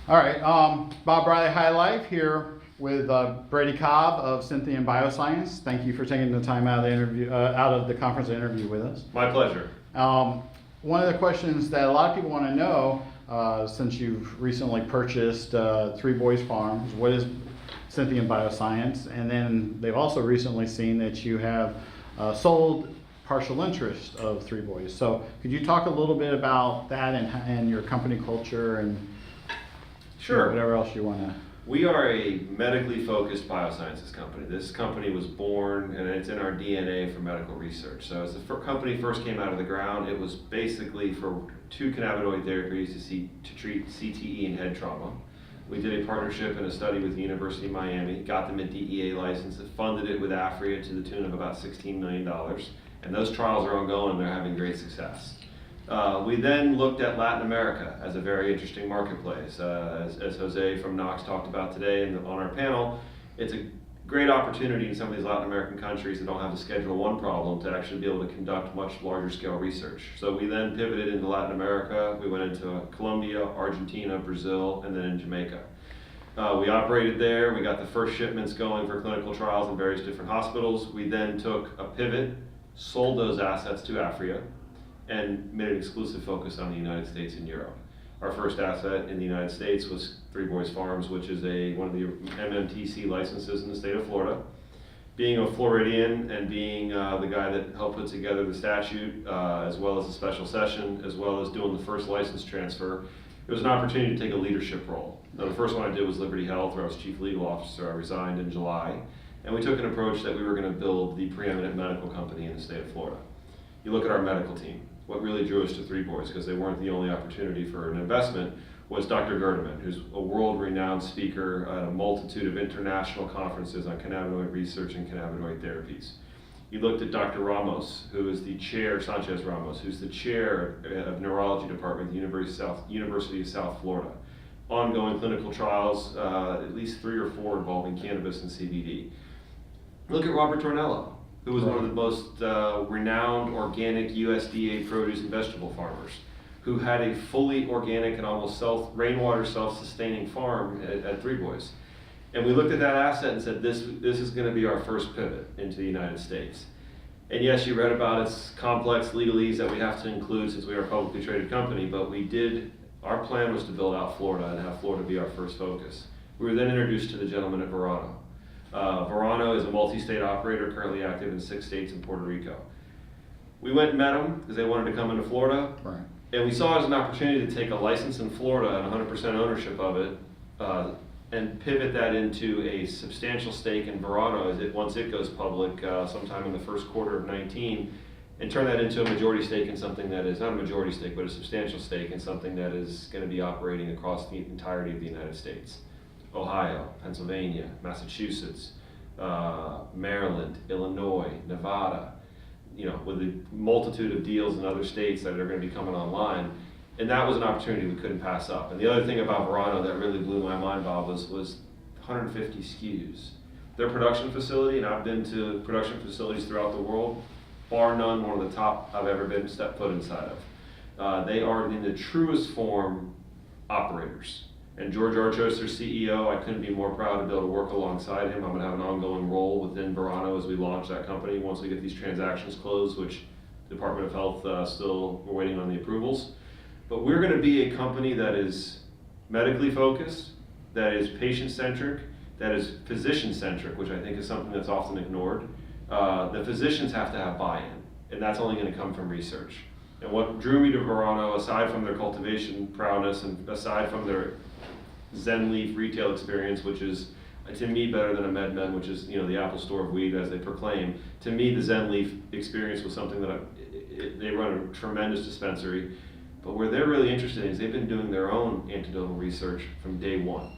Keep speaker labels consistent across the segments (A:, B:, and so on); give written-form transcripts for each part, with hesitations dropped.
A: All right, Bob Riley High Life here with Brady Cobb of Scythian Bioscience. Thank you for taking the time out of the interview, out of the conference interview with us.
B: My pleasure.
A: One of the questions that a lot of people want to know, since you've recently purchased Three Boys Farms, what is Scythian Bioscience? And then they've also recently seen that you have sold partial interest of Three Boys. So could you talk a little bit about that and your company culture and
B: Sure.
A: whatever else you want to?
B: We are a medically focused biosciences company. This company was born, and it's in our DNA for medical research. So as the company first came out of the ground, it was basically for two cannabinoid therapies to treat CTE and head trauma. We did a partnership and a study with the University of Miami, got them a DEA license, funded it with AFRIA to the tune of about $16 million. And those trials are ongoing, and they're having great success. We then looked at Latin America as a very interesting marketplace. As Jose from Knox talked about today on our panel, it's a great opportunity in some of these Latin American countries that don't have the Schedule I problem to actually be able to conduct much larger scale research. So we then pivoted into Latin America. We went into Colombia, Argentina, Brazil, and then in Jamaica. We operated there. We got the first shipments going for clinical trials in various different hospitals. We then took a pivot, sold those assets to AFRIA, and made an exclusive focus on the United States and Europe. Our first asset in the United States was Three Boys Farms, which is one of the MMTC licenses in the state of Florida. Being a Floridian and being the guy that helped put together the statute, as well as the special session, as well as doing the first license transfer, it was an opportunity to take a leadership role. Now, the first one I did was Liberty Health, where I was chief legal officer. I resigned in July, and we took an approach that we were going to build the preeminent medical company in the state of Florida. You look at our medical team. What really drew us to Three Boys, because they weren't the only opportunity for an investment, was Dr. Gerdeman, who's a world-renowned speaker at a multitude of international conferences on cannabinoid research and cannabinoid therapies. You looked at Dr. Ramos, who is the chair, Sanchez Ramos, who's the chair of neurology department at the University of South Florida. Ongoing clinical trials, at least 3 or 4 involving cannabis and CBD. Look at Robert Tornello, who was one of the most renowned organic USDA produce and vegetable farmers, who had a fully organic and almost rainwater self-sustaining farm at Three Boys. And we looked at that asset and said, this is going to be our first pivot into the United States. And yes, you read about its complex legalese that we have to include since we are a publicly traded company, but our plan was to build out Florida and have Florida be our first focus. We were then introduced to the gentleman at Verano. Verano is a multi-state operator currently active in 6 states and Puerto Rico. We went and met them because they wanted to come into Florida.
A: Right.
B: And we saw it as an opportunity to take a license in Florida and 100% ownership of it and pivot that into a substantial stake in Verano once it goes public sometime in the first quarter of 19, and turn that into a majority stake in something that is not a majority stake, but a substantial stake in something that is going to be operating across the entirety of the United States. Ohio, Pennsylvania, Massachusetts, Maryland, Illinois, Nevada, with a multitude of deals in other states that are going to be coming online. And that was an opportunity we couldn't pass up. And the other thing about Verano that really blew my mind, Bob, was 150 SKUs. Their production facility, and I've been to production facilities throughout the world, bar none, one of the top I've ever been stepped foot inside of. They are in the truest form operators. And George Archos, their CEO, I couldn't be more proud to be able to work alongside him. I'm going to have an ongoing role within Verano as we launch that company once we get these transactions closed, which the Department of Health still, we're waiting on the approvals. But we're going to be a company that is medically focused, that is patient-centric, that is physician-centric, which I think is something that's often ignored. The physicians have to have buy-in, and that's only going to come from research. And what drew me to Verano, aside from their cultivation prowess and aside from their Zen Leaf retail experience, which is to me better than a MedMen, which is the Apple Store of weed as they proclaim. To me, the Zen Leaf experience was something that they run a tremendous dispensary, but where they're really interested in is they've been doing their own anecdotal research from day one.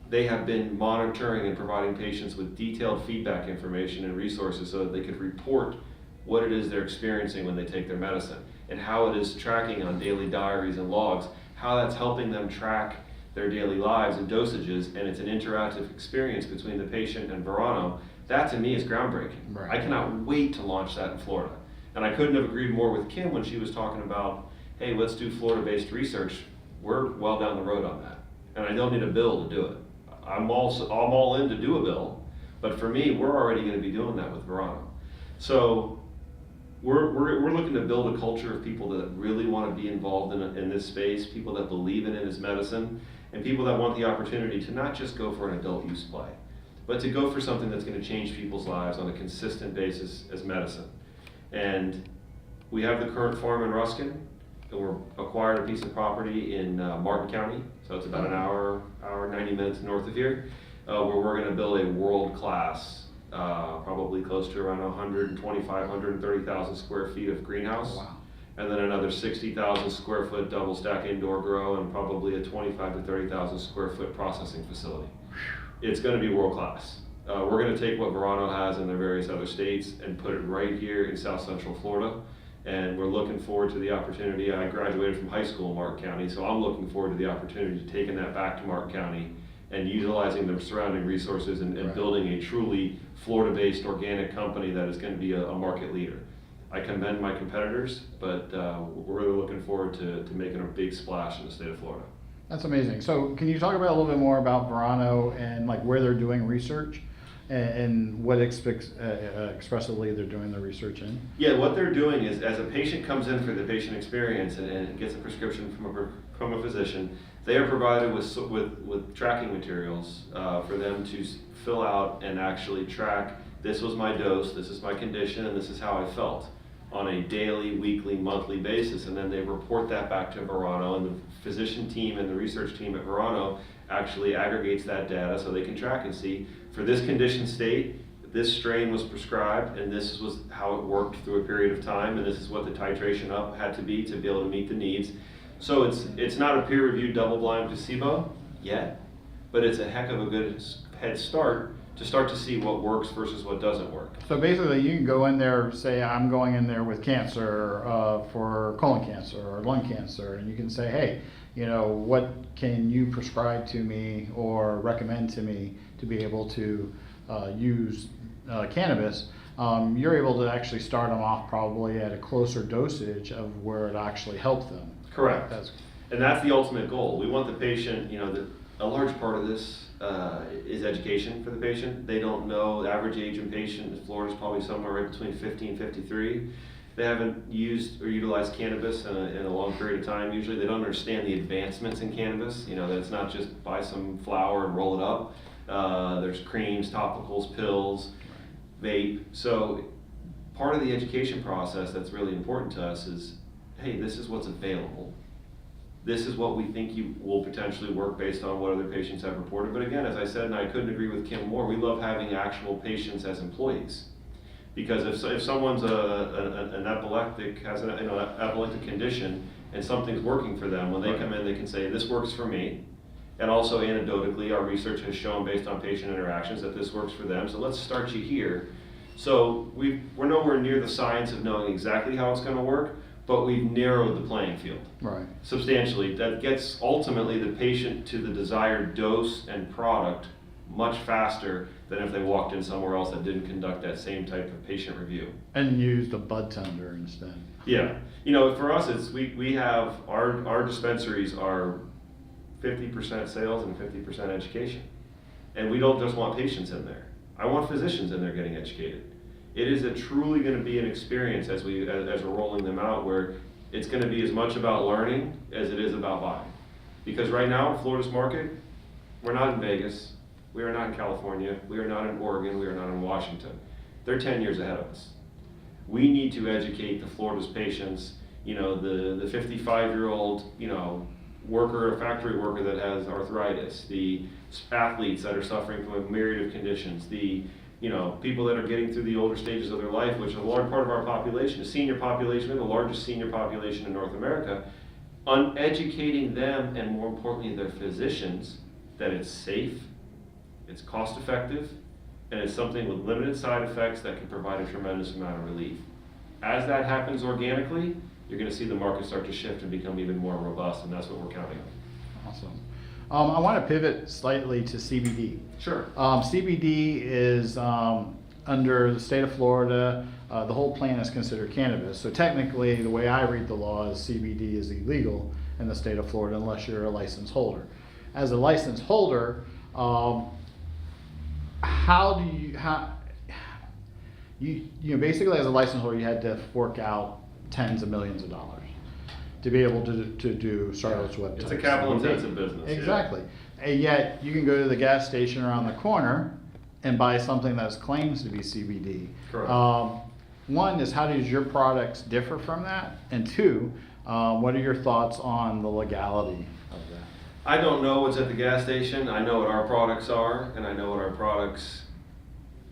B: They have been monitoring and providing patients with detailed feedback information and resources so that they could report what it is they're experiencing when they take their medicine and how it is tracking on daily diaries and logs, how that's helping them track their daily lives and dosages, and it's an interactive experience between the patient and Verano. That to me is groundbreaking.
A: Right.
B: I cannot wait to launch that in Florida. And I couldn't have agreed more with Kim when she was talking about, hey, let's do Florida-based research. We're well down the road on that. and I don't need a bill to do it. I'm all in to do a bill, but for me, we're already going to be doing that with Verano. So we're looking to build a culture of people that really want to be involved in this space, people that believe in it as medicine, and people that want the opportunity to not just go for an adult use play, but to go for something that's going to change people's lives on a consistent basis as medicine. And we have the current farm in Ruskin, and we're acquired a piece of property in Martin County, so it's about an hour, 90 minutes north of here, where we're going to build a world-class, probably close to around 125, 130,000 square feet of greenhouse.
A: Wow.
B: And then another 60,000 square foot double stack indoor grow, and probably a 25 to 30,000 square foot processing facility. It's going to be world class. We're going to take what Verano has in their various other states and put it right here in South Central Florida. And we're looking forward to the opportunity. I graduated from high school in Martin County, so I'm looking forward to the opportunity to taking that back to Martin County and utilizing the surrounding resources and
A: Right.
B: building a truly Florida-based organic company that is going to be a market leader. I commend my competitors, but we're really looking forward to making a big splash in the state of Florida.
A: That's amazing. So can you talk about a little bit more about Verano and like where they're doing research and what expressively they're doing the research in?
B: Yeah, what they're doing is, as a patient comes in for the patient experience and gets a prescription from a physician, they are provided with tracking materials for them to fill out and actually track, this was my dose, this is my condition, and this is how I felt on a daily, weekly, monthly basis. And then they report that back to Verano, and the physician team and the research team at Verano actually aggregates that data so they can track and see, for this condition state, this strain was prescribed, and this was how it worked through a period of time, and this is what the titration up had to be able to meet the needs. So it's not a peer-reviewed double-blind placebo yet, but it's a heck of a good head start to see what works versus what doesn't work.
A: So basically you can go in there, say I'm going in there with cancer, for colon cancer or lung cancer, and you can say, hey, you know, what can you prescribe to me or recommend to me to be able to use cannabis? You're able to actually start them off probably at a closer dosage of where it actually helped them.
B: Correct. And that's the ultimate goal. We want the patient, you know, a large part of this is education for the patient. They don't know, the average age in patient in Florida is probably somewhere right between 50 and 53. They haven't used or utilized cannabis in a long period of time. Usually they don't understand the advancements in cannabis, you know, that it's not just buy some flour and roll it up. There's creams, topicals, pills, vape. So part of the education process that's really important to us is, hey, this is what's available. This is what we think you will potentially work based on what other patients have reported. But again, as I said, and I couldn't agree with Kim more, we love having actual patients as employees. Because if someone's an epileptic, has an epileptic condition, and something's working for them, when they come in, they can say, this works for me. And also anecdotally, our research has shown based on patient interactions that this works for them. So let's start you here. So we're nowhere near the science of knowing exactly how it's going to work, but we've narrowed the playing field substantially. That gets ultimately the patient to the desired dose and product much faster than if they walked in somewhere else that didn't conduct that same type of patient review.
A: And used a bud tender instead.
B: Yeah, you know, for us, it's we have our dispensaries are 50% sales and 50% education, and we don't just want patients in there. I want physicians in there getting educated. It is truly going to be an experience as we're rolling them out, where it's going to be as much about learning as it is about buying. Because right now, Florida's market, we're not in Vegas, we are not in California, we are not in Oregon, we are not in Washington. They're 10 years ahead of us. We need to educate the Florida's patients, you know, the 55-year-old, you know, worker, a factory worker that has arthritis, the athletes that are suffering from a myriad of conditions, the people that are getting through the older stages of their life, which is a large part of our population, the senior population, we're the largest senior population in North America, on educating them, and more importantly their physicians, that it's safe, it's cost effective, and it's something with limited side effects that can provide a tremendous amount of relief. As that happens organically, you're going to see the market start to shift and become even more robust, and that's what we're counting on.
A: Awesome. I want to pivot slightly to CBD.
B: Sure.
A: CBD is under the state of Florida, the whole plant is considered cannabis. So technically, the way I read the law is CBD is illegal in the state of Florida unless you're a license holder. as a license holder, you know, basically as a license holder, you had to fork out tens of millions of dollars to be able to do Charlotte's Web.
B: It's a capital intensive business. Yeah.
A: Exactly. And yet you can go to the gas station around the corner and buy something that claims to be CBD.
B: Correct.
A: One is, how does your products differ from that? And two, what are your thoughts on the legality of that?
B: I don't know what's at the gas station. I know what our products are, and I know what our products,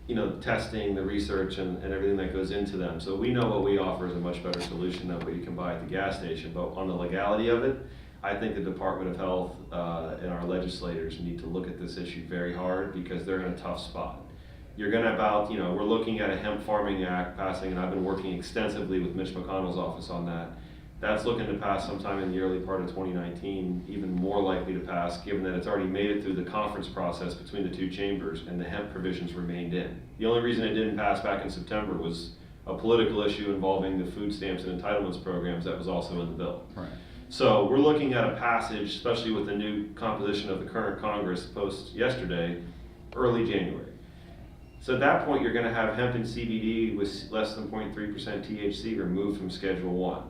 B: you know, testing, the research, and everything that goes into them. So we know what we offer is a much better solution than what you can buy at the gas station. But on the legality of it, I think the Department of Health and our legislators need to look at this issue very hard, because they're in a tough spot. You're going to you know, we're looking at a Hemp Farming Act passing, and I've been working extensively with Mitch McConnell's office on that. That's looking to pass sometime in the early part of 2019, even more likely to pass, given that it's already made it through the conference process between the two chambers and the hemp provisions remained in. The only reason it didn't pass back in September was a political issue involving the food stamps and entitlements programs that was also in the bill.
A: Right.
B: So we're looking at a passage, especially with the new composition of the current Congress post yesterday, early January. So at that point, you're going to have hemp and CBD with less than 0.3% THC removed from Schedule 1.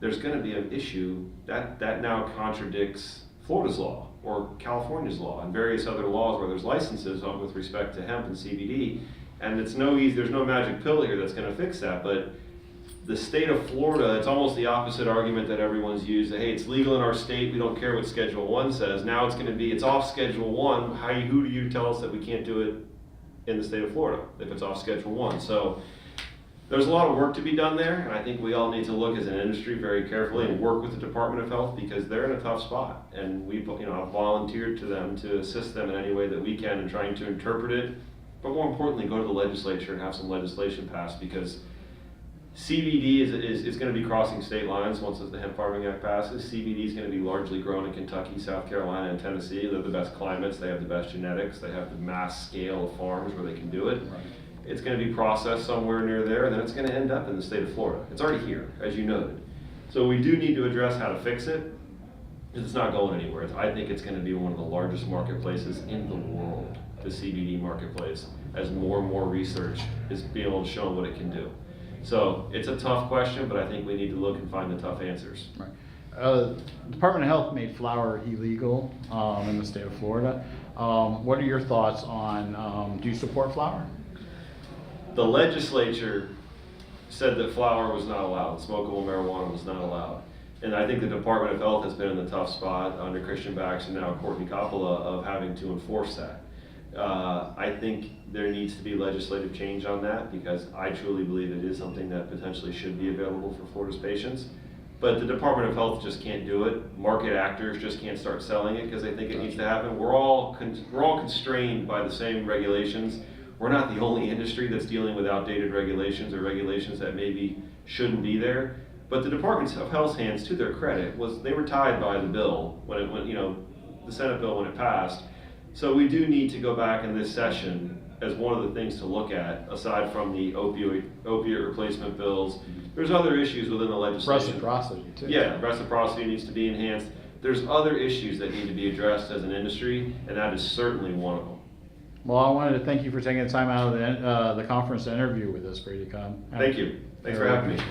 B: There's going to be an issue that now contradicts Florida's law or California's law and various other laws where there's licenses on with respect to hemp and CBD. And it's there's no magic pill here that's going to fix that. But the state of Florida, it's almost the opposite argument that everyone's used. That, hey, it's legal in our state, we don't care what Schedule 1 says. Now it's going to be, it's off Schedule 1. Who do you tell us that we can't do it in the state of Florida if it's off Schedule 1? So there's a lot of work to be done there, and I think we all need to look as an industry very carefully and work with the Department of Health, because they're in a tough spot. And we've, you know, I've volunteered to them to assist them in any way that we can in trying to interpret it, but more importantly, go to the legislature and have some legislation passed, because CBD is going to be crossing state lines once the Hemp Farming Act passes. CBD is going to be largely grown in Kentucky, South Carolina, and Tennessee. They're the best climates, they have the best genetics, they have the mass scale of farms where they can do it.
A: Right.
B: It's going to be processed somewhere near there, and then it's going to end up in the state of Florida. It's already here, as you noted. So we do need to address how to fix it, because it's not going anywhere. I think it's going to be one of the largest marketplaces in the world, the CBD marketplace, as more and more research is being able to show what it can do. So it's a tough question, but I think we need to look and find the tough answers.
A: Right. Department of Health made flower illegal in the state of Florida. What are your thoughts on, do you support flower?
B: The legislature said that flower was not allowed, smokable marijuana was not allowed. And I think the Department of Health has been in the tough spot under Christian Backs and now Courtney Coppola of having to enforce that. I think there needs to be legislative change on that, because I truly believe it is something that potentially should be available for Florida's patients. But the Department of Health just can't do it. Market actors just can't start selling it because they think it needs to happen. We're all constrained by the same regulations. We're not the only industry that's dealing with outdated regulations or regulations that maybe shouldn't be there. But the Department of Health's hands, to their credit, they were tied by the bill when it went, you know, the Senate bill when it passed. So we do need to go back in this session as one of the things to look at, aside from the opiate replacement bills. There's other issues within the legislation.
A: Reciprocity too.
B: Yeah, reciprocity needs to be enhanced. There's other issues that need to be addressed as an industry, and that is certainly one of them.
A: Well, I wanted to thank you for taking the time out of the conference to interview with us, Brady Cobb.
B: Thank you. Thanks for having me.